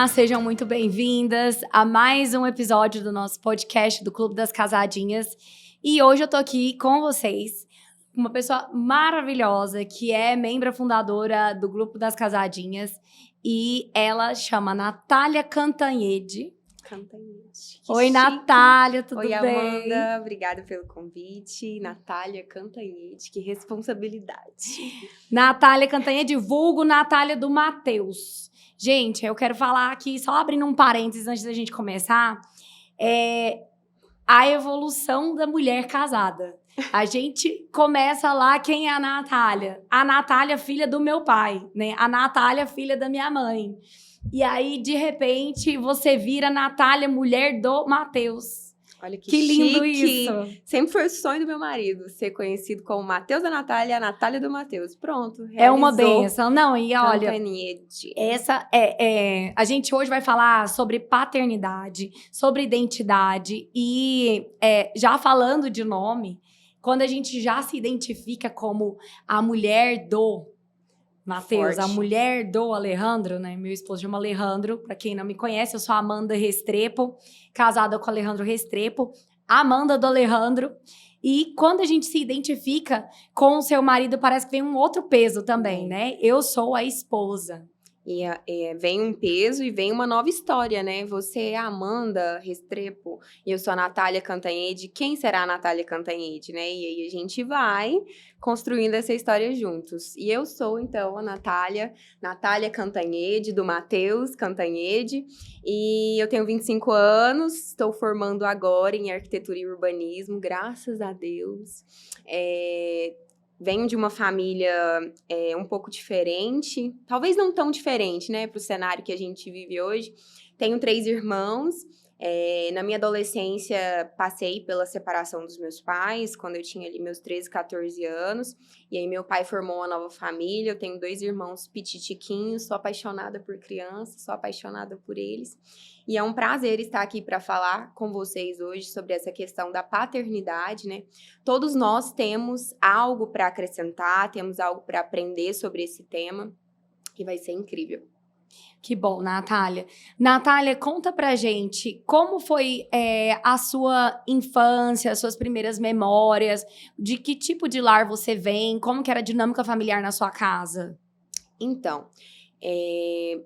Olá, sejam muito bem-vindas a mais um episódio do nosso podcast do Clube das Casadinhas. E hoje eu tô aqui com vocês, uma pessoa maravilhosa que é membro fundadora do Grupo das Casadinhas e ela chama Natália Cantanhede. Oi, chique. Natália, tudo Oi, bem? Amanda, obrigada pelo convite. Natália Cantanhede, que responsabilidade. Natália Cantanhede, vulgo Natália do Mateus. Gente, eu quero falar aqui, só abrindo um parênteses antes da gente começar, a evolução da mulher casada. A gente começa lá, quem é a Natália? A Natália, filha do meu pai, né? A Natália, filha da minha mãe. E aí, de repente, você vira Natália, mulher do Mateus. Olha que lindo chique. isso. Sempre foi o sonho do meu marido, ser conhecido como Mateus da Natália e a Natália do Mateus. Pronto, realizou. É uma benção. Não, e olha, Cantanhede. essa a gente hoje vai falar sobre paternidade, sobre identidade e já falando de nome, quando a gente já se identifica como a mulher do Mateus, a mulher do Alejandro, né? Meu esposo chama Alejandro, para quem não me conhece, eu sou a Amanda Restrepo, casada com o Alejandro Restrepo, Amanda do Alejandro. E quando a gente se identifica com o seu marido, parece que vem um outro peso também, né? Eu sou a esposa. E vem um peso e vem uma nova história, né? Você é a Amanda Restrepo e eu sou a Natália Cantanhede. Quem será a Natália Cantanhede, né? E aí a gente vai construindo essa história juntos. E eu sou, então, a Natália Cantanhede, do Mateus Cantanhede. E eu tenho 25 anos, estou formando agora em arquitetura e urbanismo, graças a Deus. Venho de uma família um pouco diferente, talvez não tão diferente, né, para o cenário que a gente vive hoje. Tenho 3 irmãos. Na minha adolescência, passei pela separação dos meus pais, quando eu tinha ali meus 13, 14 anos. E aí, meu pai formou uma nova família. Eu tenho 2 irmãos pititiquinhos, sou apaixonada por crianças, sou apaixonada por eles. E é um prazer estar aqui para falar com vocês hoje sobre essa questão da paternidade, né? Todos nós temos algo para acrescentar, temos algo para aprender sobre esse tema, e vai ser incrível. Que bom, Natália. Natália, conta pra gente como foi a sua infância, as suas primeiras memórias, de que tipo de lar você vem, como que era a dinâmica familiar na sua casa? Então, é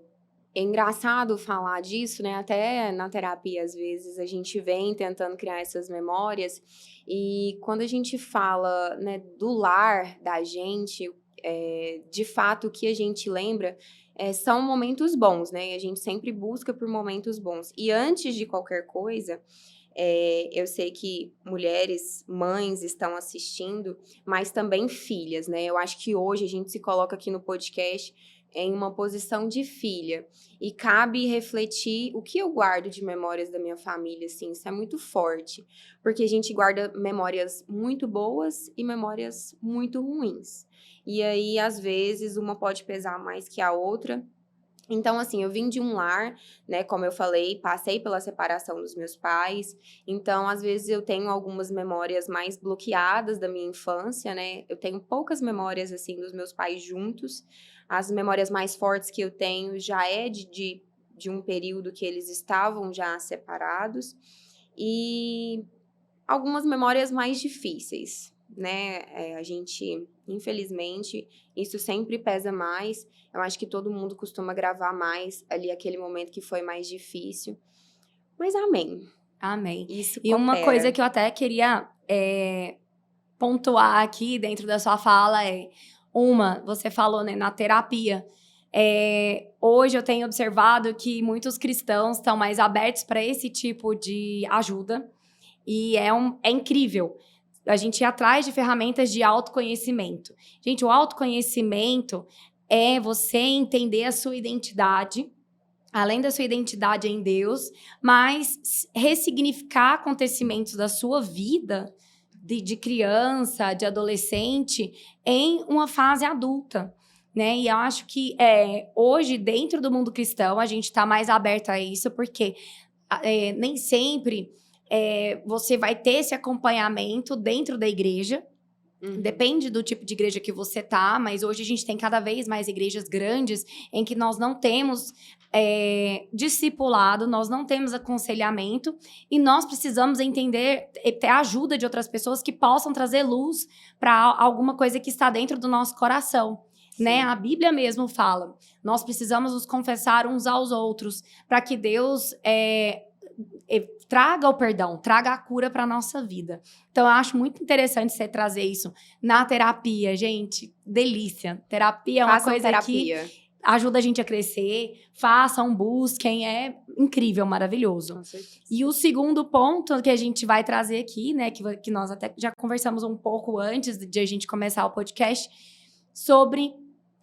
engraçado falar disso, né? Até na terapia, às vezes, a gente vem tentando criar essas memórias e quando a gente fala, né, do lar da gente, de fato, o que a gente lembra são momentos bons, né? A gente sempre busca por momentos bons. E antes de qualquer coisa, eu sei que mulheres, mães estão assistindo, mas também filhas, né? Eu acho que hoje a gente se coloca aqui no podcast em uma posição de filha e cabe refletir o que eu guardo de memórias da minha família, assim, isso é muito forte, porque a gente guarda memórias muito boas e memórias muito ruins, e aí, às vezes, uma pode pesar mais que a outra. Então, assim, eu vim de um lar, né, como eu falei, passei pela separação dos meus pais, então, às vezes, eu tenho algumas memórias mais bloqueadas da minha infância, né, eu tenho poucas memórias, assim, dos meus pais juntos, as memórias mais fortes que eu tenho já é de um período que eles estavam já separados, e algumas memórias mais difíceis, né, a gente, infelizmente, isso sempre pesa mais. Eu acho que todo mundo costuma gravar mais ali aquele momento que foi mais difícil. Mas amém. Amém. Isso E uma coopera. coisa que eu até queria pontuar aqui dentro da sua fala você falou, né, na terapia. Hoje eu tenho observado que muitos cristãos estão mais abertos para esse tipo de ajuda. E é incrível a gente ir atrás de ferramentas de autoconhecimento. Gente, o autoconhecimento é você entender a sua identidade, além da sua identidade em Deus, mas ressignificar acontecimentos da sua vida, de criança, de adolescente, em uma fase adulta. Né? E eu acho que hoje, dentro do mundo cristão, a gente está mais aberto a isso, porque nem sempre você vai ter esse acompanhamento dentro da igreja, Depende do tipo de igreja que você tá, mas hoje a gente tem cada vez mais igrejas grandes em que nós não temos discipulado, nós não temos aconselhamento e nós precisamos entender, ter a ajuda de outras pessoas que possam trazer luz para alguma coisa que está dentro do nosso coração. Né? A Bíblia mesmo fala, nós precisamos nos confessar uns aos outros para que Deus traga o perdão, traga a cura para nossa vida. Então, eu acho muito interessante você trazer isso na terapia, gente. Delícia. Terapia é uma coisa que ajuda a gente a crescer. Façam, busquem. É incrível, maravilhoso. Com certeza. E o segundo ponto que a gente vai trazer aqui, né, que nós até já conversamos um pouco antes de a gente começar o podcast, sobre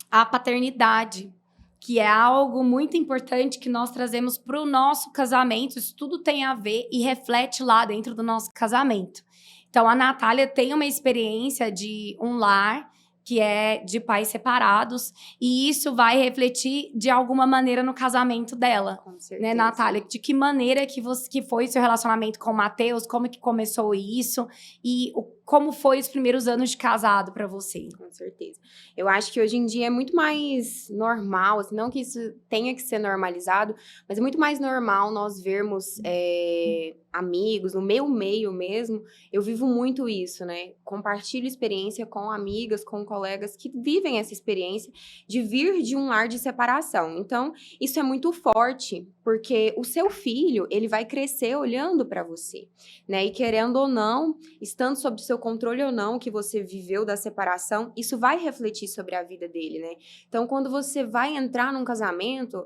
a paternidade, que é algo muito importante que nós trazemos para o nosso casamento. Isso tudo tem a ver e reflete lá dentro do nosso casamento. Então, a Natália tem uma experiência de um lar que é de pais separados, e isso vai refletir de alguma maneira no casamento dela. Com certeza. Né, Natália? De que maneira que foi seu relacionamento com o Matheus? Como que começou isso? E como foi os primeiros anos de casado para você? Com certeza. Eu acho que hoje em dia é muito mais normal, assim, não que isso tenha que ser normalizado, mas é muito mais normal nós vermos amigos, no meu meio mesmo, eu vivo muito isso, né? Compartilho experiência com amigas, com colegas que vivem essa experiência de vir de um lar de separação. Então, isso é muito forte, porque o seu filho, ele vai crescer olhando para você, né? E querendo ou não, estando sob seu controle ou não, que você viveu da separação, isso vai refletir sobre a vida dele, né? Então, quando você vai entrar num casamento,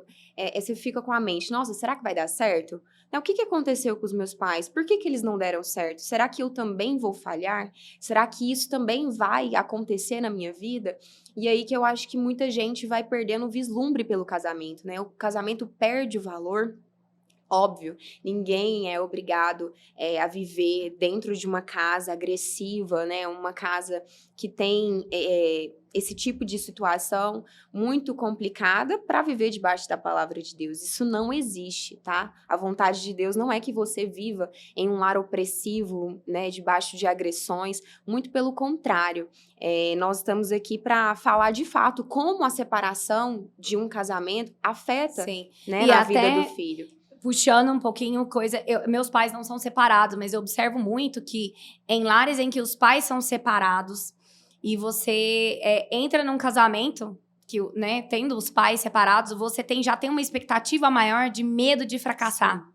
você fica com a mente, nossa, será que vai dar certo? O que aconteceu com os meus pais? Por que eles não deram certo? Será que eu também vou falhar? Será que isso também vai acontecer na minha vida? E aí que eu acho que muita gente vai perdendo o vislumbre pelo casamento, né? O casamento perde o valor. Óbvio, ninguém é obrigado a viver dentro de uma casa agressiva, né? Uma casa que tem esse tipo de situação muito complicada para viver debaixo da palavra de Deus. Isso não existe, tá? A vontade de Deus não é que você viva em um lar opressivo, né? Debaixo de agressões. Muito pelo contrário. Nós estamos aqui para falar de fato como a separação de um casamento afeta, né, na vida do filho. Puxando um pouquinho coisa... meus pais não são separados, mas eu observo muito que em lares em que os pais são separados e você entra num casamento, que, né, tendo os pais separados, você já tem uma expectativa maior de medo de fracassar.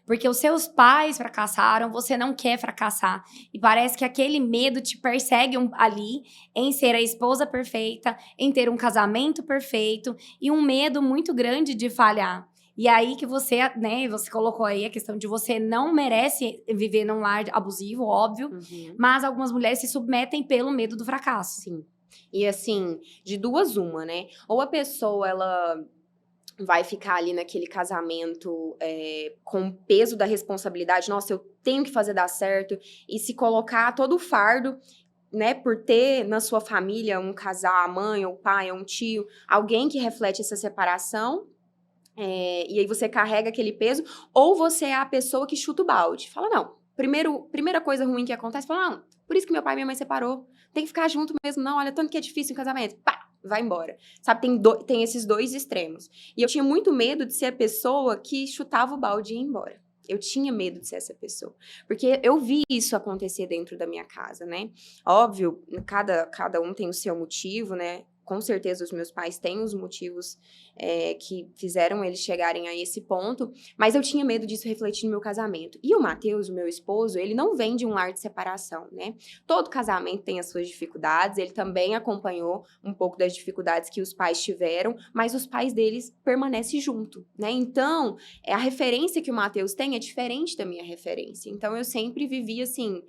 Porque os seus pais fracassaram, você não quer fracassar. E parece que aquele medo te persegue ali em ser a esposa perfeita, em ter um casamento perfeito e um medo muito grande de falhar. E aí que você, né, você colocou aí a questão de você não merece viver num lar abusivo, óbvio, mas algumas mulheres se submetem pelo medo do fracasso. Sim. E assim, de duas uma, né? Ou a pessoa, ela vai ficar ali naquele casamento com o peso da responsabilidade, nossa, eu tenho que fazer dar certo, e se colocar todo o fardo, né, por ter na sua família um casal, a mãe, ou o pai, ou um tio, alguém que reflete essa separação, e aí você carrega aquele peso, ou você é a pessoa que chuta o balde. Fala, não, primeira coisa ruim que acontece, fala, não, por isso que meu pai e minha mãe separou. Tem que ficar junto mesmo, não, olha, tanto que é difícil um casamento. Pá, vai embora. Sabe, tem esses dois extremos. E eu tinha muito medo de ser a pessoa que chutava o balde e ia embora. Eu tinha medo de ser essa pessoa. Porque eu vi isso acontecer dentro da minha casa, né? Óbvio, cada um tem o seu motivo, né? Com certeza os meus pais têm os motivos que fizeram eles chegarem a esse ponto, mas eu tinha medo disso refletir no meu casamento. E o Matheus, o meu esposo, ele não vem de um lar de separação, né? Todo casamento tem as suas dificuldades, ele também acompanhou um pouco das dificuldades que os pais tiveram, mas os pais deles permanecem junto, né? Então, a referência que o Matheus tem é diferente da minha referência. Então, eu sempre vivi assim,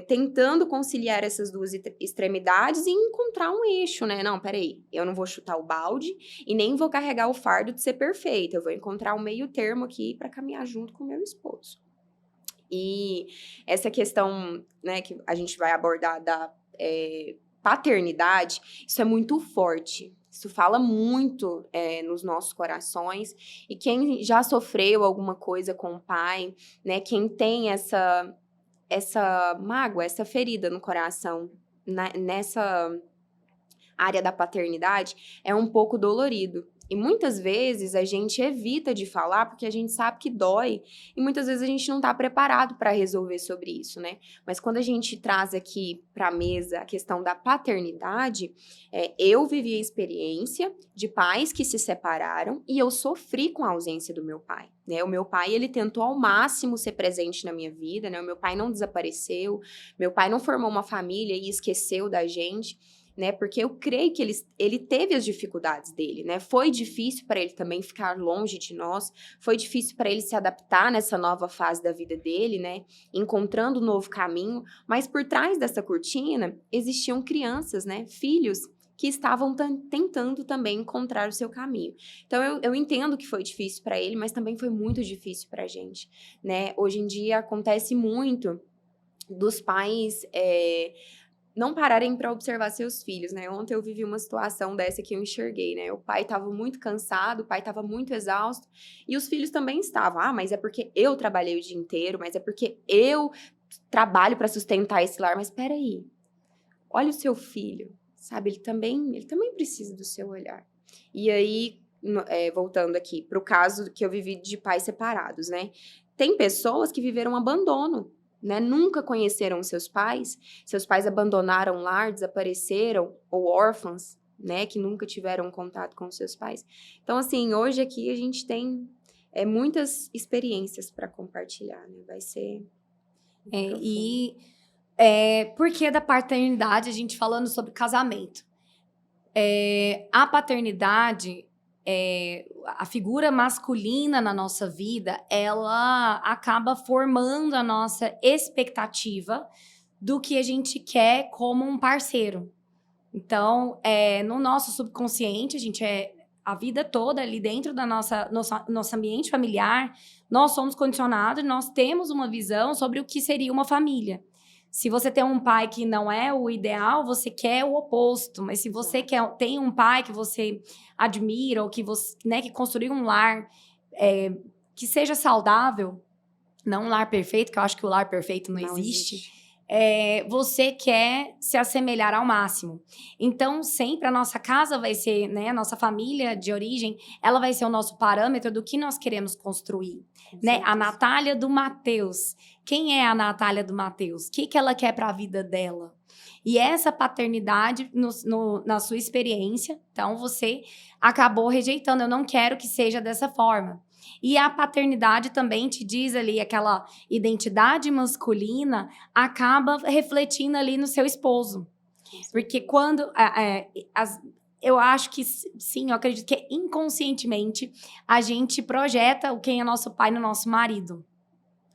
tentando conciliar essas duas extremidades e encontrar um eixo, né? Não, peraí, eu não vou chutar o balde e nem vou carregar o fardo de ser perfeita. Eu vou encontrar um meio termo aqui para caminhar junto com o meu esposo. E essa questão, né, que a gente vai abordar da paternidade, isso é muito forte. Isso fala muito nos nossos corações. E quem já sofreu alguma coisa com o pai, né, quem tem essa mágoa, essa ferida no coração nessa área da paternidade é um pouco dolorido. E muitas vezes a gente evita de falar porque a gente sabe que dói e muitas vezes a gente não está preparado para resolver sobre isso, né? Mas quando a gente traz aqui para a mesa a questão da paternidade, eu vivi a experiência de pais que se separaram e eu sofri com a ausência do meu pai, né? O meu pai, ele tentou ao máximo ser presente na minha vida, né? O meu pai não desapareceu, meu pai não formou uma família e esqueceu da gente, né? Porque eu creio que ele teve as dificuldades dele, né? Foi difícil para ele também ficar longe de nós, foi difícil para ele se adaptar nessa nova fase da vida dele, né? Encontrando um novo caminho, mas por trás dessa cortina existiam crianças, né? Filhos que estavam tentando também encontrar o seu caminho. Então, eu entendo que foi difícil para ele, mas também foi muito difícil para a gente, né? Hoje em dia acontece muito dos pais não pararem para observar seus filhos, né? Ontem eu vivi uma situação dessa que eu enxerguei, né? O pai estava muito cansado, o pai estava muito exausto e os filhos também estavam. Ah, mas é porque eu trabalhei o dia inteiro, mas é porque eu trabalho para sustentar esse lar. Mas espera aí, olha o seu filho, sabe? Ele também precisa do seu olhar. E aí, voltando aqui para o caso que eu vivi de pais separados, né? Tem pessoas que viveram abandono, né? Nunca conheceram seus pais abandonaram o lar, desapareceram, ou órfãos, né? Que nunca tiveram contato com seus pais. Então, assim, hoje aqui a gente tem muitas experiências para compartilhar, né? Vai ser por que da paternidade, a gente falando sobre casamento? A paternidade, a figura masculina na nossa vida, ela acaba formando a nossa expectativa do que a gente quer como um parceiro. Então, no nosso subconsciente, a gente a vida toda ali dentro da nosso ambiente familiar, nós somos condicionados, nós temos uma visão sobre o que seria uma família. Se você tem um pai que não é o ideal, você quer o oposto. Mas se você tem um pai que você admira ou que você, né, que construiu um lar que seja saudável, não um lar perfeito, que eu acho que o lar perfeito não existe. Você quer se assemelhar ao máximo. Então, sempre a nossa casa vai ser, né, a nossa família de origem, ela vai ser o nosso parâmetro do que nós queremos construir. Né? A Natália do Mateus. Quem é a Natália do Mateus? O que ela quer para a vida dela? E essa paternidade, na sua experiência, então você acabou rejeitando. Eu não quero que seja dessa forma. E a paternidade também te diz ali, aquela identidade masculina acaba refletindo ali no seu esposo. Porque quando... eu acho que sim, eu acredito que inconscientemente a gente projeta quem é nosso pai no nosso marido.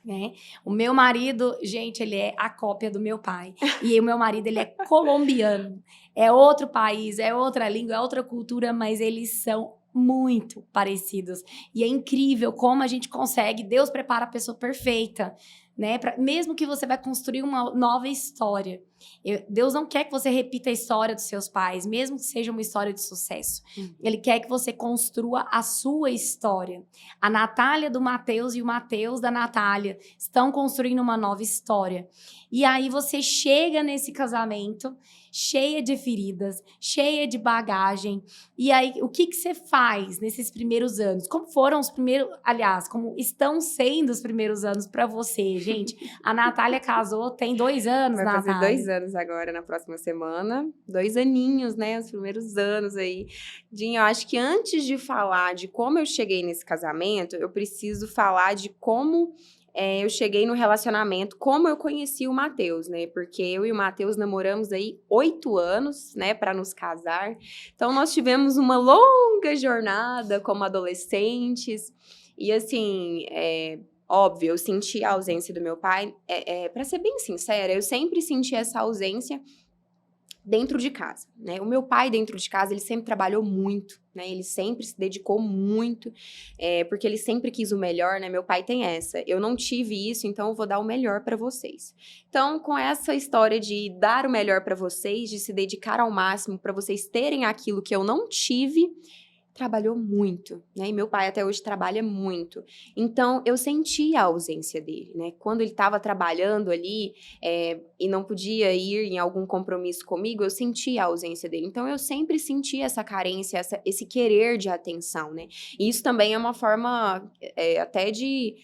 Né? O meu marido, gente, ele é a cópia do meu pai. E o meu marido, ele é colombiano. É outro país, é outra língua, é outra cultura, mas eles são muito parecidos. E é incrível como a gente consegue, Deus prepara a pessoa perfeita, né? Mesmo que você vai construir uma nova história. Deus não quer que você repita a história dos seus pais, mesmo que seja uma história de sucesso. Ele quer que você construa a sua história. A Natália do Mateus e o Mateus da Natália estão construindo uma nova história. E aí você chega nesse casamento cheia de feridas, cheia de bagagem. E aí, o que você faz nesses primeiros anos? Como foram os primeiros... Aliás, como estão sendo os primeiros anos para você, gente? A Natália casou tem 2 anos, Vai Natália. fazer 2 anos agora, na próxima semana. 2 aninhos, né? Os primeiros anos aí. Dinho, eu acho que antes de falar de como eu cheguei nesse casamento, eu preciso falar de como eu cheguei no relacionamento, como eu conheci o Mateus, né? Porque eu e o Mateus namoramos aí 8 anos, né? Para nos casar. Então, nós tivemos uma longa jornada como adolescentes. E, assim... Óbvio, eu senti a ausência do meu pai. Para ser bem sincera, eu sempre senti essa ausência dentro de casa, né? O meu pai dentro de casa, ele sempre trabalhou muito, né? Ele sempre se dedicou muito, porque ele sempre quis o melhor, né? Meu pai tem essa. Eu não tive isso, então eu vou dar o melhor para vocês. Então, com essa história de dar o melhor para vocês, de se dedicar ao máximo para vocês terem aquilo que eu não tive, trabalhou muito, né? E meu pai até hoje trabalha muito. Então, eu senti a ausência dele, né? Quando ele estava trabalhando ali e não podia ir em algum compromisso comigo, eu senti a ausência dele. Então, eu sempre senti essa carência, esse querer de atenção, né? E isso também é uma forma até de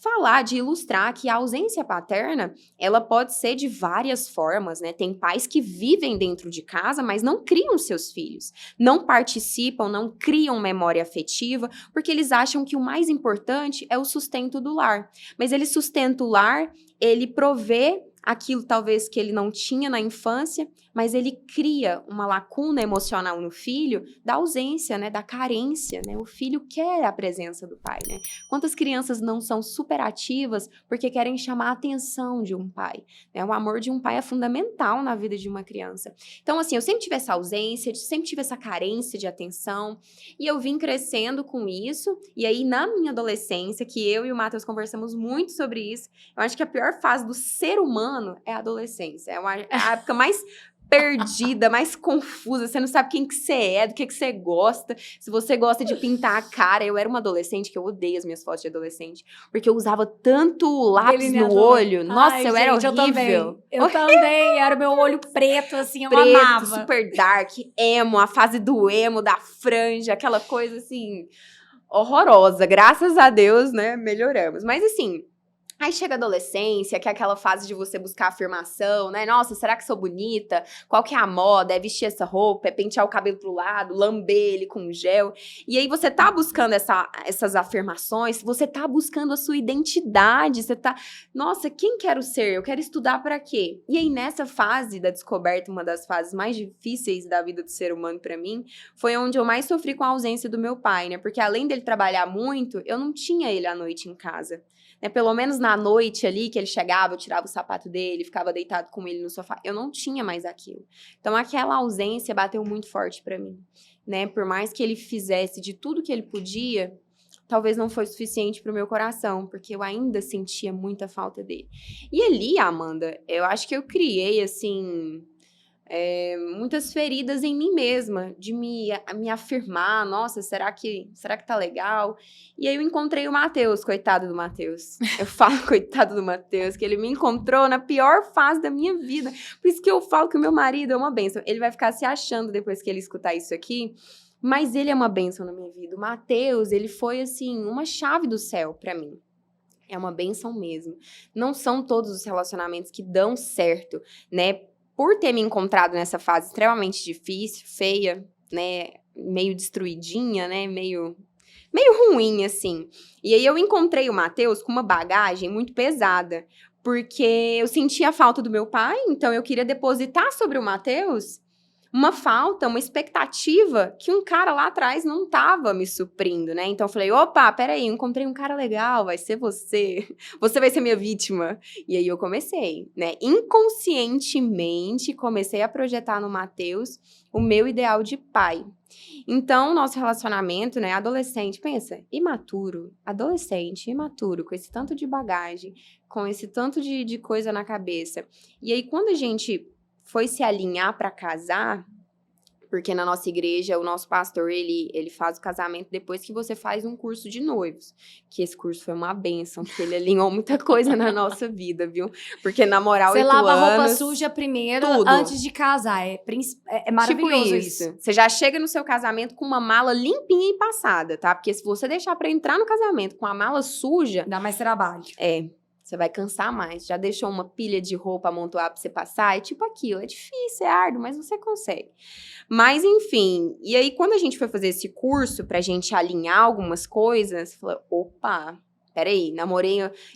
falar, de ilustrar que a ausência paterna, ela pode ser de várias formas, né? Tem pais que vivem dentro de casa, mas não criam seus filhos, não participam, não criam memória afetiva, porque eles acham que o mais importante é o sustento do lar. Mas ele sustenta o lar, ele provê aquilo talvez que ele não tinha na infância, mas ele cria uma lacuna emocional no filho da ausência, né, da carência, né? O filho quer a presença do pai, né? Quantas crianças não são superativas porque querem chamar a atenção de um pai, né? O amor de um pai é fundamental na vida de uma criança. Então, assim, eu sempre tive essa ausência, sempre tive essa carência de atenção, e eu vim crescendo com isso, e aí na minha adolescência, que eu e o Matheus conversamos muito sobre isso, eu acho que a pior fase do ser humano é a adolescência, é a época mais perdida, mais confusa, você não sabe quem que você é, do que você gosta, se você gosta de pintar a cara. Eu era uma adolescente, que eu odeio as minhas fotos de adolescente, porque eu usava tanto lápis no olho, nossa, eu era horrível. Eu também, era o meu olho preto, assim, eu preto, amava. super dark, emo, a fase do emo, da franja, aquela coisa, assim, horrorosa. Graças a Deus, né, melhoramos. Mas, assim, aí chega a adolescência, que é aquela fase de você buscar afirmação, né? Nossa, será que sou bonita? Qual que é a moda? É vestir essa roupa? É pentear o cabelo pro lado? Lamber ele com gel? E aí você tá buscando essas afirmações, você tá buscando a sua identidade, você tá... Nossa, quem quero ser? Eu quero estudar pra quê? E aí nessa fase da descoberta, uma das fases mais difíceis da vida do ser humano pra mim, foi onde eu mais sofri com a ausência do meu pai, né? Porque além dele trabalhar muito, eu não tinha ele à noite em casa. Pelo menos na noite ali, que ele chegava, eu tirava o sapato dele, ficava deitado com ele no sofá, eu não tinha mais aquilo. Então, aquela ausência bateu muito forte pra mim, né? Por mais que ele fizesse de tudo que ele podia, talvez não foi suficiente pro meu coração, porque eu ainda sentia muita falta dele. E ali, Amanda, eu acho que eu criei, assim... muitas feridas em mim mesma, de me afirmar, nossa, será que tá legal? E aí eu encontrei o Matheus, coitado do Matheus. Eu falo coitado do Matheus, que ele me encontrou na pior fase da minha vida. Por isso que eu falo que o meu marido é uma bênção. Ele vai ficar se achando depois que ele escutar isso aqui, mas ele é uma bênção na minha vida. O Matheus, ele foi, assim, uma chave do céu pra mim. É uma bênção mesmo. Não são todos os relacionamentos que dão certo, né? Por ter me encontrado nessa fase extremamente difícil, feia, né, meio destruidinha, né, meio ruim, assim. E aí eu encontrei o Matheus com uma bagagem muito pesada, porque eu sentia a falta do meu pai, então eu queria depositar sobre o Matheus uma falta, uma expectativa que um cara lá atrás não tava me suprindo, né? Então eu falei, opa, peraí, encontrei um cara legal, vai ser você. Você vai ser minha vítima. E aí eu comecei, né? Inconscientemente, comecei a projetar no Matheus o meu ideal de pai. Então, nosso relacionamento, né, adolescente, pensa, imaturo, adolescente, imaturo, com esse tanto de bagagem, com esse tanto de coisa na cabeça. E aí, quando a gente foi se alinhar para casar, porque na nossa igreja, o nosso pastor, ele faz o casamento depois que você faz um curso de noivos. Que esse curso foi uma bênção, porque ele alinhou muita coisa na nossa vida, viu? Porque namorar 8 anos... Você lava a roupa suja primeiro, tudo. Antes de casar. É maravilhoso tipo isso. Você já chega no seu casamento com uma mala limpinha e passada, tá? Porque se você deixar pra entrar no casamento com a mala suja... Dá mais trabalho. Você vai cansar mais. Já deixou uma pilha de roupa amontoar pra você passar? É tipo aquilo. É difícil, é árduo, mas você consegue. Mas, enfim. E aí, quando a gente foi fazer esse curso pra gente alinhar algumas coisas, falou, opa, peraí,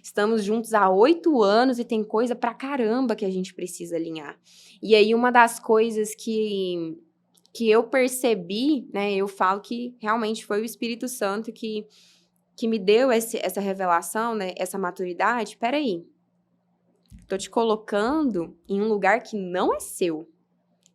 estamos juntos há 8 anos e tem coisa pra caramba que a gente precisa alinhar. E aí, uma das coisas que eu percebi, né, eu falo que realmente foi o Espírito Santo que me deu essa revelação, né, essa maturidade. Peraí, tô te colocando em um lugar que não é seu.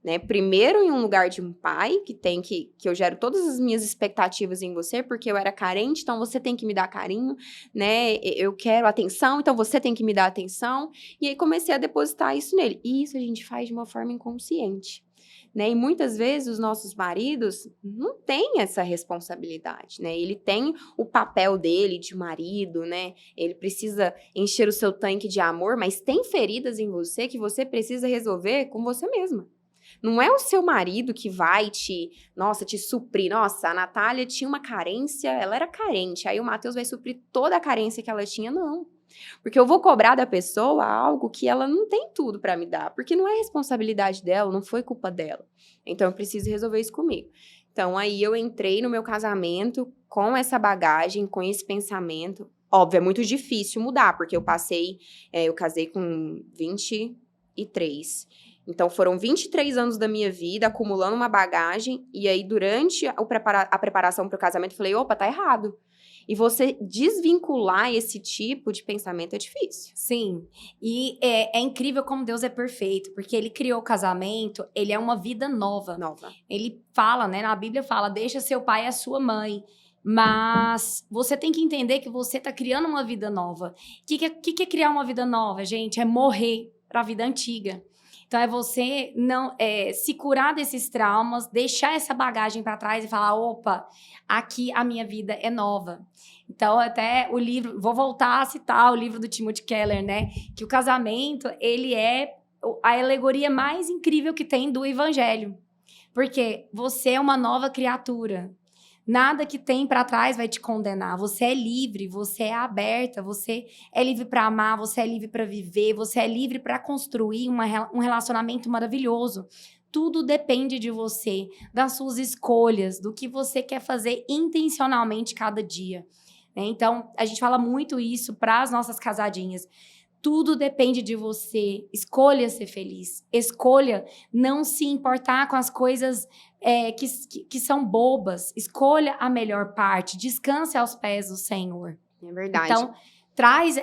né? Primeiro em um lugar de um pai, que eu gero todas as minhas expectativas em você, porque eu era carente, então você tem que me dar carinho, né? Eu quero atenção, então você tem que me dar atenção. E aí comecei a depositar isso nele. E isso a gente faz de uma forma inconsciente. Né? E muitas vezes os nossos maridos não têm essa responsabilidade, né? Ele tem o papel dele de marido, né? Ele precisa encher o seu tanque de amor, mas tem feridas em você que você precisa resolver com você mesma. Não é o seu marido que vai te suprir. Nossa, a Natália tinha uma carência, ela era carente, aí o Matheus vai suprir toda a carência que ela tinha, não. Porque eu vou cobrar da pessoa algo que ela não tem tudo para me dar, porque não é responsabilidade dela, não foi culpa dela. Então eu preciso resolver isso comigo. Então aí eu entrei no meu casamento com essa bagagem, com esse pensamento. Óbvio, é muito difícil mudar, porque eu casei com 23. Então, foram 23 anos da minha vida acumulando uma bagagem, e aí, durante a preparação para o casamento, eu falei, opa, tá errado. E você desvincular esse tipo de pensamento é difícil. Sim, e é incrível como Deus é perfeito, porque ele criou o casamento, ele é uma vida nova. Ele fala, né, na Bíblia fala, deixa seu pai e a sua mãe. Mas você tem que entender que você tá criando uma vida nova. O que é criar uma vida nova, gente? É morrer para a vida antiga. Então, é você não se curar desses traumas, deixar essa bagagem para trás e falar, opa, aqui a minha vida é nova. Então, até o livro, vou voltar a citar o livro do Timothy Keller, né? Que o casamento, ele é a alegoria mais incrível que tem do evangelho. Porque você é uma nova criatura. Nada que tem para trás vai te condenar. Você é livre, você é aberta, você é livre para amar, você é livre para viver, você é livre para construir um relacionamento maravilhoso. Tudo depende de você, das suas escolhas, do que você quer fazer intencionalmente cada dia. Né? Então, a gente fala muito isso para as nossas casadinhas. Tudo depende de você. Escolha ser feliz. Escolha não se importar com as coisas que são bobas. Escolha a melhor parte. Descanse aos pés do Senhor. É verdade. Então, traz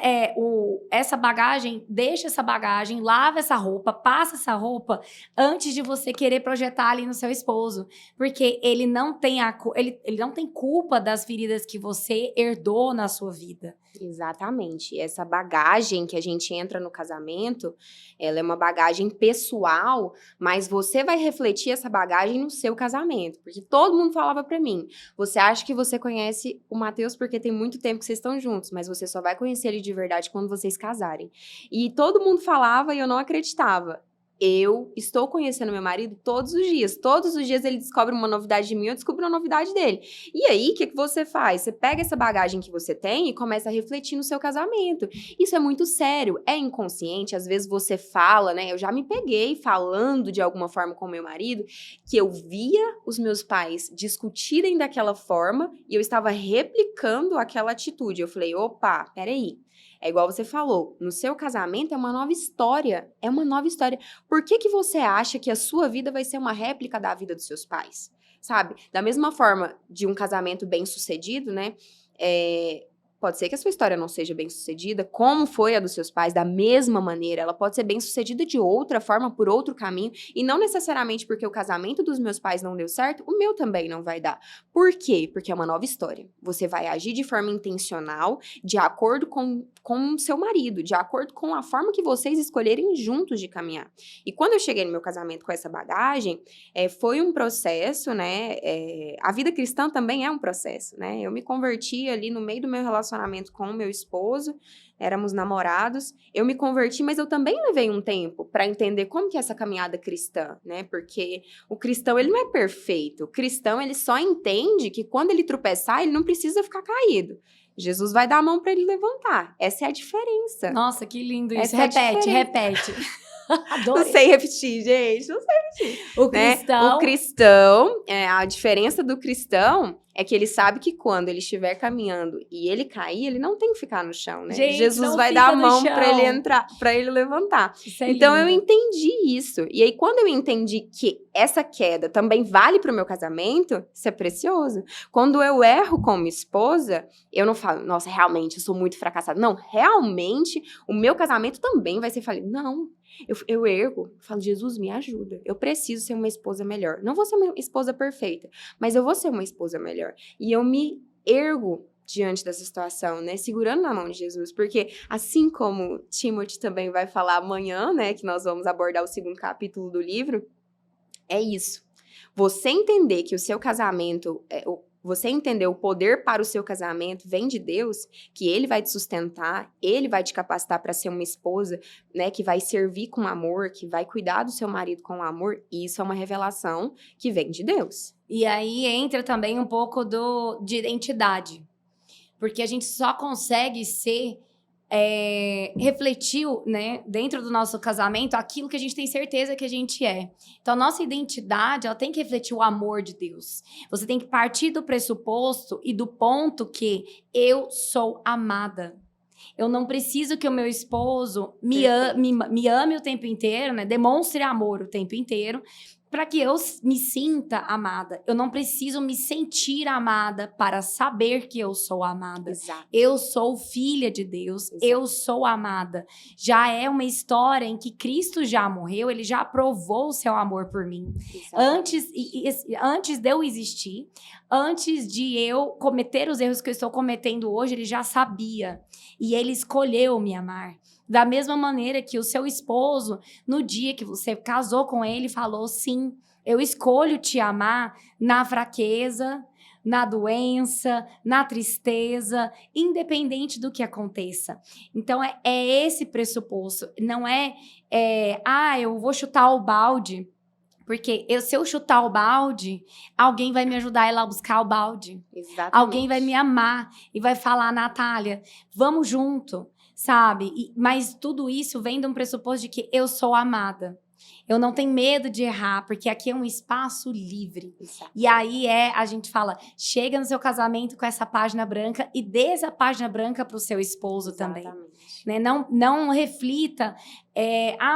essa bagagem, deixa essa bagagem, lava essa roupa, passa essa roupa antes de você querer projetar ali no seu esposo. Porque ele não tem ele não tem culpa das feridas que você herdou na sua vida. Exatamente. Essa bagagem que a gente entra no casamento, ela é uma bagagem pessoal, mas você vai refletir essa bagagem no seu casamento. Porque todo mundo falava pra mim, você acha que você conhece o Matheus porque tem muito tempo que vocês estão juntos, mas você só vai conhecer ele de verdade quando vocês casarem. E todo mundo falava e eu não acreditava. Eu estou conhecendo meu marido todos os dias. Todos os dias ele descobre uma novidade de mim, eu descubro uma novidade dele. E aí, o que você faz? Você pega essa bagagem que você tem e começa a refletir no seu casamento. Isso é muito sério, é inconsciente. Às vezes você fala, né? Eu já me peguei falando de alguma forma com meu marido, que eu via os meus pais discutirem daquela forma e eu estava replicando aquela atitude. Eu falei, opa, peraí. É igual você falou, no seu casamento é uma nova história. É uma nova história. Por que você acha que a sua vida vai ser uma réplica da vida dos seus pais? Sabe? Da mesma forma de um casamento bem-sucedido, né? Pode ser que a sua história não seja bem-sucedida, como foi a dos seus pais, da mesma maneira. Ela pode ser bem-sucedida de outra forma, por outro caminho, e não necessariamente porque o casamento dos meus pais não deu certo, o meu também não vai dar. Por quê? Porque é uma nova história. Você vai agir de forma intencional, de acordo com o seu marido, de acordo com a forma que vocês escolherem juntos de caminhar. E quando eu cheguei no meu casamento com essa bagagem, foi um processo, né? A vida cristã também é um processo, né? Eu me converti ali no meio do meu relacionamento com o meu esposo, éramos namorados, eu me converti, mas eu também levei um tempo para entender como que é essa caminhada cristã, né? Porque o cristão, ele não é perfeito. O cristão, ele só entende que quando ele tropeçar, ele não precisa ficar caído. Jesus vai dar a mão para ele levantar. Essa é a diferença. Nossa, que lindo isso. Essa Repete. Adorei. Não sei repetir, gente. Não sei repetir. O cristão, a diferença do cristão é que ele sabe que quando ele estiver caminhando e ele cair, ele não tem que ficar no chão, né? Gente, Jesus vai dar a mão para ele levantar. Então eu entendi isso. E aí quando eu entendi que essa queda também vale para o meu casamento, isso é precioso. Quando eu erro com minha esposa, eu não falo, nossa, realmente eu sou muito fracassada. Não, realmente o meu casamento também vai ser falido. Não. Eu ergo, falo, Jesus, me ajuda. Eu preciso ser uma esposa melhor. Não vou ser uma esposa perfeita, mas eu vou ser uma esposa melhor. E eu me ergo diante dessa situação, né? Segurando na mão de Jesus. Porque assim como Timothy também vai falar amanhã, né? Que nós vamos abordar o 2º capítulo do livro, é isso. Você entender que o seu casamento, você entender o poder para o seu casamento vem de Deus, que Ele vai te sustentar, Ele vai te capacitar para ser uma esposa, né, que vai servir com amor, que vai cuidar do seu marido com amor, isso é uma revelação que vem de Deus. E aí entra também um pouco de identidade. Porque a gente só consegue refletir, né, dentro do nosso casamento, aquilo que a gente tem certeza que a gente é. Então, a nossa identidade, ela tem que refletir o amor de Deus. Você tem que partir do pressuposto e do ponto que eu sou amada. Eu não preciso que o meu esposo me ame o tempo inteiro, né? Demonstre amor o tempo inteiro, para que eu me sinta amada. Eu não preciso me sentir amada para saber que eu sou amada. Exato. Eu sou filha de Deus, exato, eu sou amada. Já é uma história em que Cristo já morreu, ele já provou o seu amor por mim. Antes de eu existir, antes de eu cometer os erros que eu estou cometendo hoje, ele já sabia. E ele escolheu me amar. Da mesma maneira que o seu esposo, no dia que você casou com ele, falou, sim, eu escolho te amar na fraqueza, na doença, na tristeza, independente do que aconteça. Então, é esse pressuposto. Não eu vou chutar o balde, porque se eu chutar o balde, alguém vai me ajudar a ir lá buscar o balde. Exatamente. Alguém vai me amar e vai falar, Natália, vamos junto. Sabe? Mas tudo isso vem de um pressuposto de que eu sou amada. Eu não tenho medo de errar, porque aqui é um espaço livre. Exato. E aí a gente fala, chega no seu casamento com essa página branca e dê essa página branca para o seu esposo. Exatamente. Também. Né? Não reflita,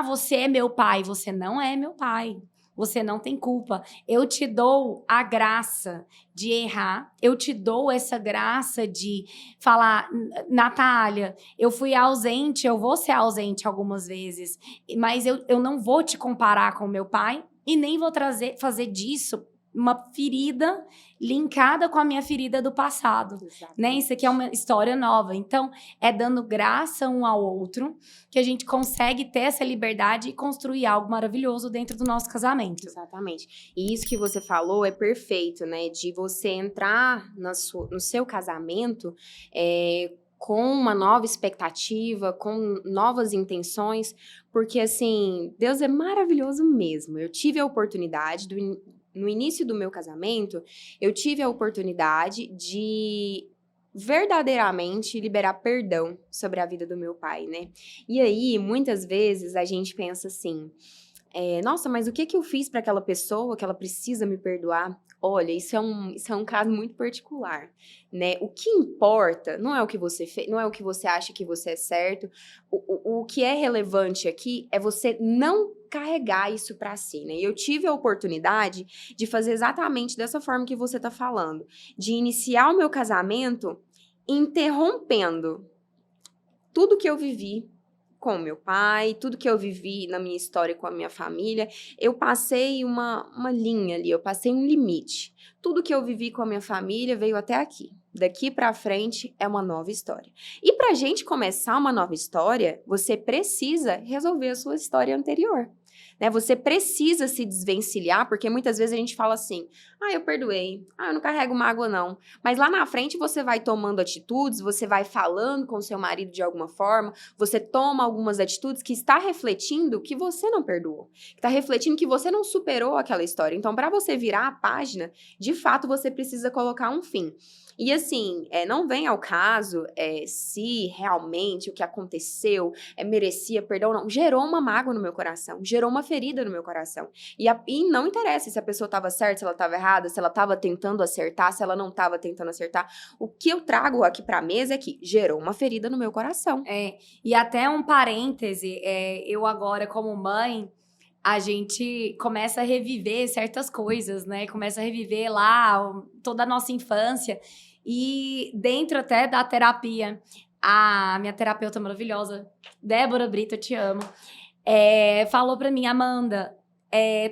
você é meu pai. Você não é meu pai. Você não tem culpa. Eu te dou a graça de errar. Eu te dou essa graça de falar, Natália, eu fui ausente, eu vou ser ausente algumas vezes, mas eu não vou te comparar com meu pai e nem vou fazer disso uma ferida linkada com a minha ferida do passado, né? Isso aqui é uma história nova. Então, é dando graça um ao outro que a gente consegue ter essa liberdade e construir algo maravilhoso dentro do nosso casamento. Exatamente. E isso que você falou é perfeito, né? De você entrar no seu casamento com uma nova expectativa, com novas intenções, porque, assim, Deus é maravilhoso mesmo. Eu tive a oportunidade no início do meu casamento, eu tive a oportunidade de verdadeiramente liberar perdão sobre a vida do meu pai, né? E aí, muitas vezes, a gente pensa assim, nossa, mas o que eu fiz para aquela pessoa que ela precisa me perdoar? Olha, isso é um caso muito particular, né? O que importa não é o que você fez, não é o que você acha que você é certo. O que é relevante aqui é você não carregar isso para si, né? E eu tive a oportunidade de fazer exatamente dessa forma que você tá falando, de iniciar o meu casamento interrompendo tudo que eu vivi com meu pai, tudo que eu vivi na minha história com a minha família, eu passei uma linha ali, eu passei um limite. Tudo que eu vivi com a minha família veio até aqui. Daqui pra frente é uma nova história. E pra gente começar uma nova história, você precisa resolver a sua história anterior. Né? Você precisa se desvencilhar, porque muitas vezes a gente fala assim, eu perdoei, eu não carrego mágoa não. Mas lá na frente você vai tomando atitudes, você vai falando com seu marido de alguma forma, você toma algumas atitudes que está refletindo que você não perdoou, que está refletindo que você não superou aquela história. Então, para você virar a página, de fato você precisa colocar um fim. E assim, não vem ao caso se realmente o que aconteceu merecia perdão ou não. Gerou uma mágoa no meu coração, gerou uma ferida no meu coração. E não interessa se a pessoa estava certa, se ela estava errada, se ela estava tentando acertar, se ela não estava tentando acertar. O que eu trago aqui para a mesa é que gerou uma ferida no meu coração. E até um parêntese, eu agora como mãe, a gente começa a reviver certas coisas, né? Começa a reviver lá toda a nossa infância. E dentro até da terapia, a minha terapeuta maravilhosa, Débora Brito, eu te amo, falou pra mim, Amanda,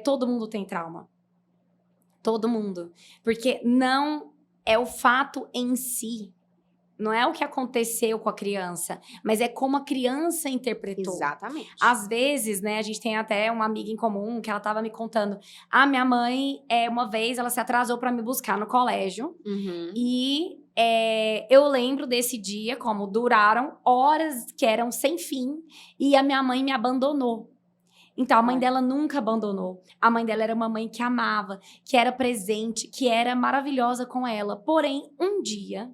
todo mundo tem trauma. Todo mundo. Porque não é o fato em si. Não é o que aconteceu com a criança, mas é como a criança interpretou. Exatamente. Às vezes, né, a gente tem até uma amiga em comum que ela tava me contando. A minha mãe, uma vez, ela se atrasou para me buscar no colégio. E eu lembro desse dia, como duraram horas que eram sem fim. E a minha mãe me abandonou. Então, a mãe dela nunca abandonou. A mãe dela era uma mãe que amava, que era presente, que era maravilhosa com ela. Porém, um dia,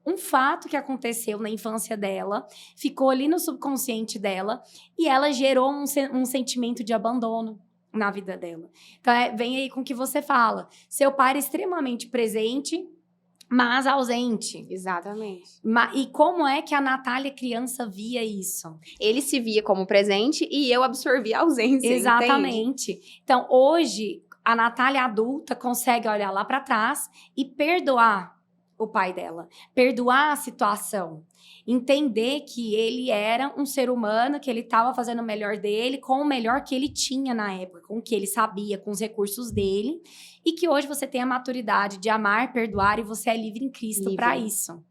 um fato que aconteceu na infância dela ficou ali no subconsciente dela e ela gerou um sentimento de abandono na vida dela. Então, vem aí com o que você fala. Seu pai era extremamente presente, mas ausente. Exatamente. E como é que a Natália criança via isso? Ele se via como presente e eu absorvia a ausência, Exatamente. Entende? Então, hoje, a Natália adulta consegue olhar lá para trás e perdoar o pai dela. Perdoar a situação. Entender que ele era um ser humano, que ele estava fazendo o melhor dele, com o melhor que ele tinha na época, com o que ele sabia, com os recursos dele. E que hoje você tem a maturidade de amar, perdoar e você é livre em Cristo para isso.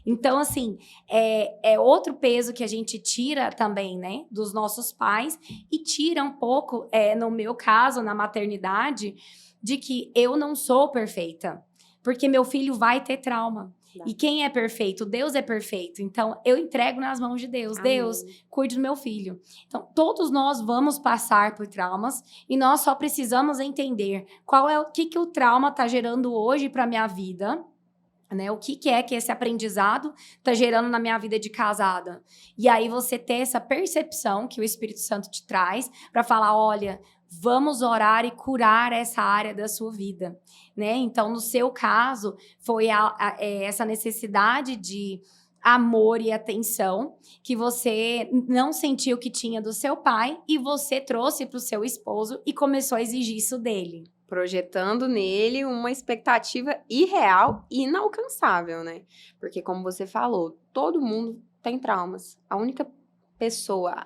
Então, assim, é outro peso que a gente tira também, né, dos nossos pais e tira um pouco, no meu caso, na maternidade, de que eu não sou perfeita, porque meu filho vai ter trauma. E quem é perfeito? Deus é perfeito. Então, eu entrego nas mãos de Deus. Amém. Deus, cuide do meu filho. Então, todos nós vamos passar por traumas e nós só precisamos entender o que o trauma está gerando hoje para minha vida. Né? O que é que esse aprendizado tá gerando na minha vida de casada? E aí você ter essa percepção que o Espírito Santo te traz para falar, olha, vamos orar e curar essa área da sua vida, né? Então, no seu caso, foi essa necessidade de amor e atenção que você não sentiu que tinha do seu pai e você trouxe para o seu esposo e começou a exigir isso dele. Projetando nele uma expectativa irreal e inalcançável, né? Porque, como você falou, todo mundo tem traumas. A única pessoa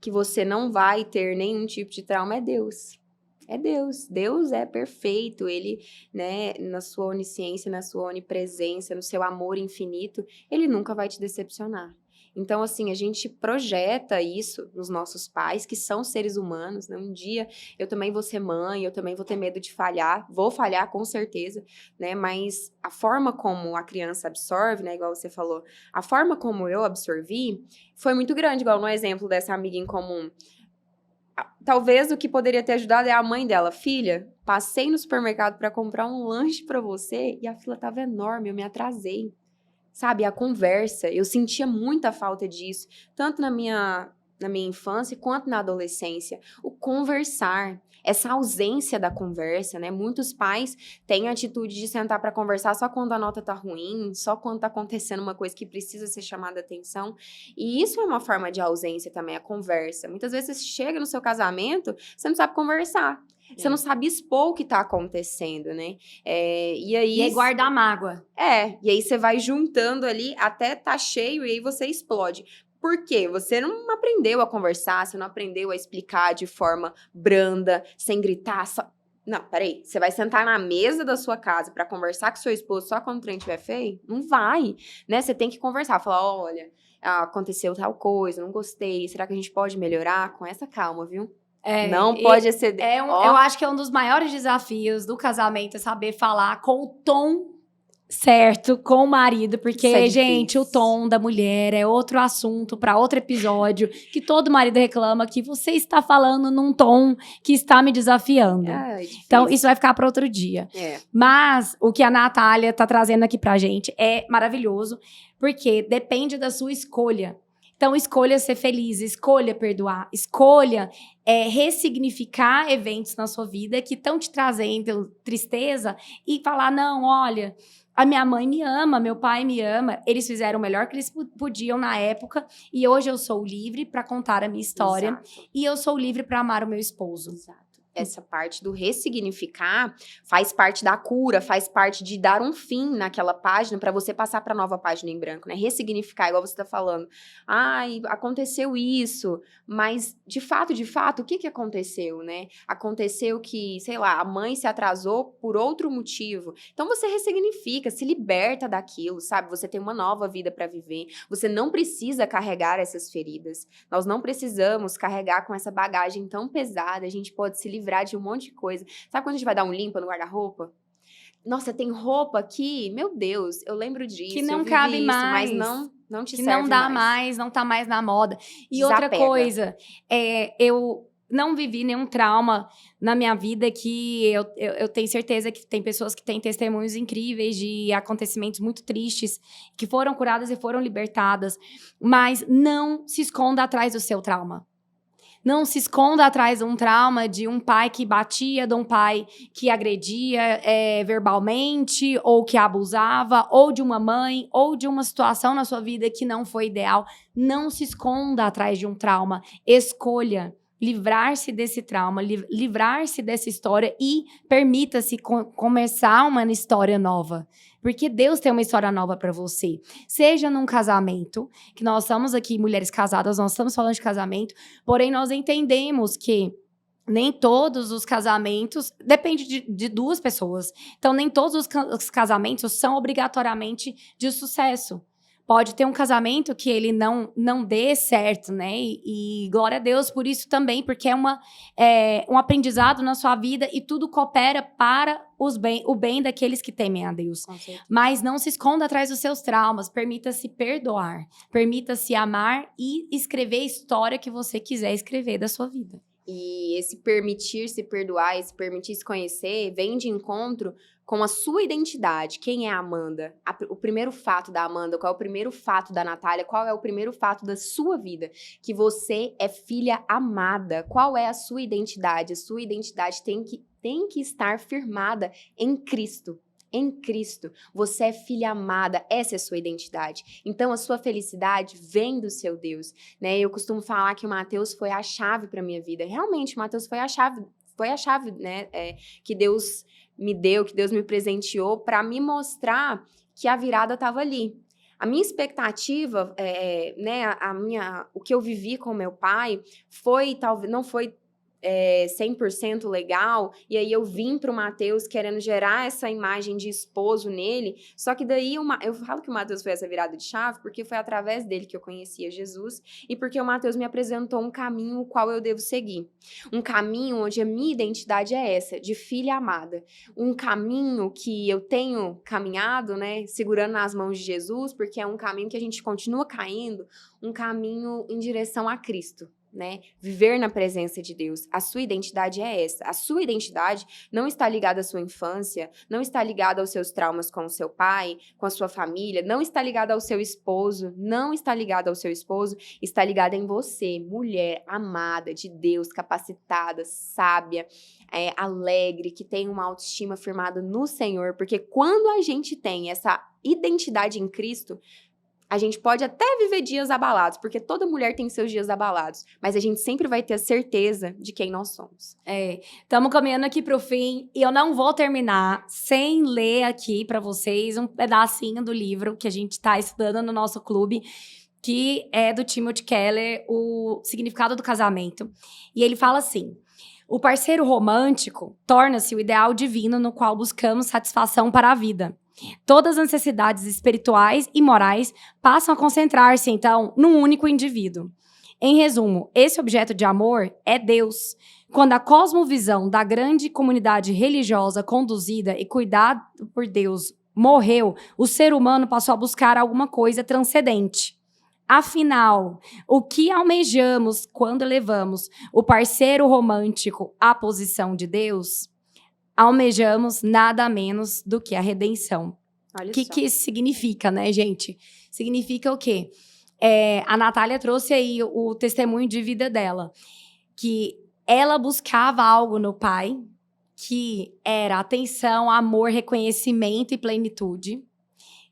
que você não vai ter nenhum tipo de trauma é Deus. É Deus. Deus é perfeito. Ele, né, na sua onisciência, na sua onipresença, no seu amor infinito, ele nunca vai te decepcionar. Então, assim, a gente projeta isso nos nossos pais, que são seres humanos, né? Um dia eu também vou ser mãe, eu também vou ter medo de falhar, vou falhar com certeza, né? Mas a forma como a criança absorve, né? Igual você falou, a forma como eu absorvi foi muito grande, igual no exemplo dessa amiga em comum. Talvez o que poderia ter ajudado é a mãe dela. Filha, passei no supermercado para comprar um lanche para você e a fila tava enorme, eu me atrasei. Sabe, a conversa, eu sentia muita falta disso, tanto na minha infância quanto na adolescência. O conversar, essa ausência da conversa, né? Muitos pais têm a atitude de sentar para conversar só quando a nota tá ruim, só quando tá acontecendo uma coisa que precisa ser chamada atenção. E isso é uma forma de ausência também, a conversa. Muitas vezes você chega no seu casamento, você não sabe conversar. Você não sabe expor o que tá acontecendo, né? E aí guardar mágoa. E aí você vai juntando ali até tá cheio e aí você explode. Por quê? Você não aprendeu a conversar, você não aprendeu a explicar de forma branda, sem gritar. Não, peraí. Você vai sentar na mesa da sua casa pra conversar com seu esposo só quando o trem estiver feio? Não vai, né? Você tem que conversar, falar, olha, aconteceu tal coisa, não gostei, será que a gente pode melhorar? Com essa calma, viu? Não pode exceder. Eu acho que é um dos maiores desafios do casamento é saber falar com o tom certo com o marido, porque, gente, o tom da mulher é outro assunto para outro episódio, que todo marido reclama que você está falando num tom que está me desafiando. Então, isso vai ficar para outro dia. Mas o que a Natália tá trazendo aqui pra gente é maravilhoso, porque depende da sua escolha. Então, escolha ser feliz, escolha perdoar, escolha ressignificar eventos na sua vida que estão te trazendo tristeza e falar, não, olha, a minha mãe me ama, meu pai me ama, eles fizeram o melhor que eles podiam na época e hoje eu sou livre para contar a minha história. Exato. E eu sou livre para amar o meu esposo. Exato. essa parte do ressignificar faz parte da cura, faz parte de dar um fim naquela página para você passar para nova página em branco, né? Ressignificar, igual você está falando. Ai, aconteceu isso, mas de fato, o que aconteceu, né? Aconteceu que, sei lá, a mãe se atrasou por outro motivo. Então você ressignifica, se liberta daquilo, sabe? Você tem uma nova vida para viver. Você não precisa carregar essas feridas. Nós não precisamos carregar com essa bagagem tão pesada. A gente pode se livrar de um monte de coisa. Sabe quando a gente vai dar um limpa no guarda-roupa? Nossa, tem roupa aqui, meu Deus, eu lembro disso, Que não eu vivi cabe isso, mas mais. não te Que serve não dá mais. mais, não tá mais na moda. E outra Desapega. coisa, eu não vivi nenhum trauma na minha vida que eu tenho certeza que tem pessoas que têm testemunhos incríveis de acontecimentos muito tristes, que foram curadas e foram libertadas. Mas não se esconda atrás do seu trauma. Não se esconda atrás de um trauma de um pai que batia, de um pai que agredia verbalmente, ou que abusava, ou de uma mãe, ou de uma situação na sua vida que não foi ideal. Não se esconda atrás de um trauma. Escolha livrar-se desse trauma, livrar-se dessa história e permita-se começar uma história nova. Porque Deus tem uma história nova para você. Seja num casamento, que nós estamos aqui, mulheres casadas, nós estamos falando de casamento, porém nós entendemos que nem todos os casamentos, depende de duas pessoas. Então, nem todos os casamentos são obrigatoriamente de sucesso. Pode ter um casamento que ele não dê certo, né? E glória a Deus por isso também, porque é um aprendizado na sua vida e tudo coopera para o bem daqueles que temem a Deus. Mas não se esconda atrás dos seus traumas, permita-se perdoar, permita-se amar e escrever a história que você quiser escrever da sua vida. E esse permitir se perdoar, esse permitir se conhecer, vem de encontro com a sua identidade. Quem é a Amanda? O primeiro fato da Amanda, qual é o primeiro fato da Natália? Qual é o primeiro fato da sua vida? Que você é filha amada. Qual é a sua identidade? A sua identidade tem que estar firmada em Cristo. Em Cristo, você é filha amada, essa é a sua identidade. Então, a sua felicidade vem do seu Deus, né? Eu costumo falar que o Mateus foi a chave para minha vida. Realmente, o Mateus foi a chave, né? Que Deus me deu, que Deus me presenteou para me mostrar que a virada estava ali. A minha expectativa, né? O que eu vivi com meu pai não foi 100% legal, e aí eu vim pro Mateus querendo gerar essa imagem de esposo nele, só que daí eu falo que o Mateus foi essa virada de chave, porque foi através dele que eu conhecia Jesus, e porque o Mateus me apresentou um caminho o qual eu devo seguir, um caminho onde a minha identidade é essa, de filha amada, um caminho que eu tenho caminhado, né, segurando nas mãos de Jesus, porque é um caminho que a gente continua caindo, um caminho em direção a Cristo. Né? Viver na presença de Deus. A sua identidade é essa. A sua identidade não está ligada à sua infância, não está ligada aos seus traumas com o seu pai, com a sua família, não está ligada ao seu esposo, não está ligada ao seu esposo, está ligada em você, mulher amada de Deus, capacitada, sábia, alegre, que tem uma autoestima firmada no Senhor, porque quando a gente tem essa identidade em Cristo, a gente pode até viver dias abalados, porque toda mulher tem seus dias abalados, mas a gente sempre vai ter a certeza de quem nós somos. Estamos caminhando aqui para o fim, e eu não vou terminar sem ler aqui para vocês um pedacinho do livro que a gente está estudando no nosso clube, que é do Timothy Keller, O Significado do Casamento. E ele fala assim: o parceiro romântico torna-se o ideal divino no qual buscamos satisfação para a vida. Todas as necessidades espirituais e morais passam a concentrar-se, então, num único indivíduo. Em resumo, esse objeto de amor é Deus. Quando a cosmovisão da grande comunidade religiosa conduzida e cuidada por Deus morreu, o ser humano passou a buscar alguma coisa transcendente. Afinal, o que almejamos quando levamos o parceiro romântico à posição de Deus? Almejamos nada menos do que a redenção. O que isso significa, né, gente? Significa o quê? A Natália trouxe aí o testemunho de vida dela, que ela buscava algo no pai, que era atenção, amor, reconhecimento e plenitude,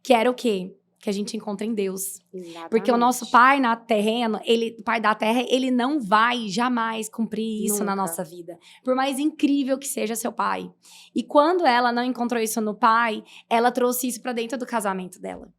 que era o quê? que a gente encontra em Deus. Exatamente. Porque o nosso pai na terreno, o pai da terra, ele não vai jamais cumprir isso na nossa vida. Por mais incrível que seja seu pai. E quando ela não encontrou isso no pai, ela trouxe isso pra dentro do casamento dela.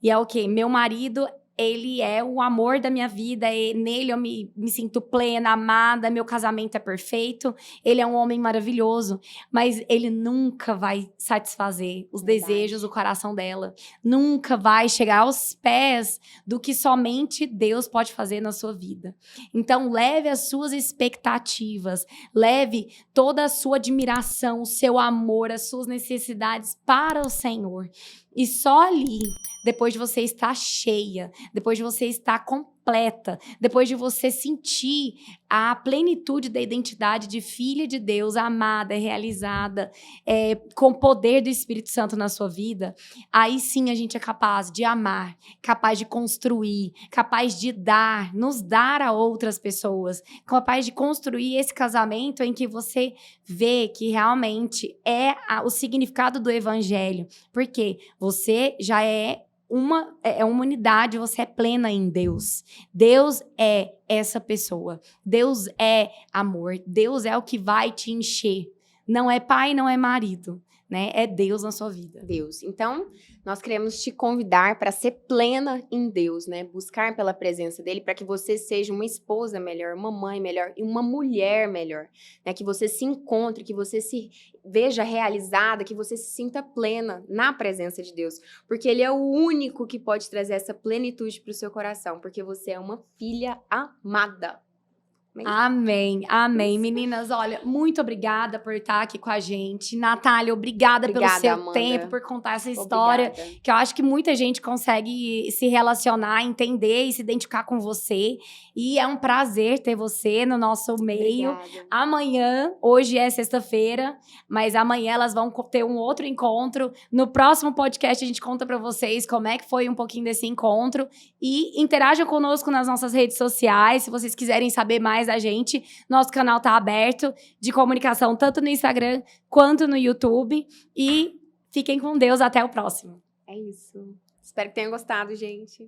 E é o quê? Meu marido, ele é o amor da minha vida, nele eu me sinto plena, amada, meu casamento é perfeito, ele é um homem maravilhoso, mas ele nunca vai satisfazer os desejos do coração dela, nunca vai chegar aos pés do que somente Deus pode fazer na sua vida. Então, leve as suas expectativas, leve toda a sua admiração, o seu amor, as suas necessidades para o Senhor. E só ali, depois de você estar cheia, depois de você estar completa, depois de você sentir a plenitude da identidade de filha de Deus, amada, realizada, com o poder do Espírito Santo na sua vida, aí sim a gente é capaz de amar, capaz de construir, capaz de nos dar a outras pessoas, capaz de construir esse casamento em que você vê que realmente é o significado do evangelho. Porque você já é uma unidade, você é plena em Deus. Deus é essa pessoa. Deus é amor. Deus é o que vai te encher. Não é pai, não é marido, né? É Deus na sua vida. Deus. Então, nós queremos te convidar para ser plena em Deus, né? Buscar pela presença dele para que você seja uma esposa melhor, uma mãe melhor e uma mulher melhor, né? Que você se encontre, que você se veja realizada, que você se sinta plena na presença de Deus, porque ele é o único que pode trazer essa plenitude para o seu coração, porque você é uma filha amada. Amém, amém. Meninas, olha, muito obrigada por estar aqui com a gente. Natália, obrigada pelo seu Amanda. tempo, por contar essa história. Obrigada. Que eu acho que muita gente consegue se relacionar, entender e se identificar com você. E é um prazer ter você no nosso meio. Obrigada. Amanhã, hoje é sexta-feira, mas amanhã elas vão ter um outro encontro. No próximo podcast a gente conta pra vocês como é que foi um pouquinho desse encontro. E interajam conosco nas nossas redes sociais, se vocês quiserem saber mais da gente. Nosso canal tá aberto de comunicação, tanto no Instagram quanto no YouTube. E fiquem com Deus, até o próximo. É isso. Espero que tenham gostado, gente.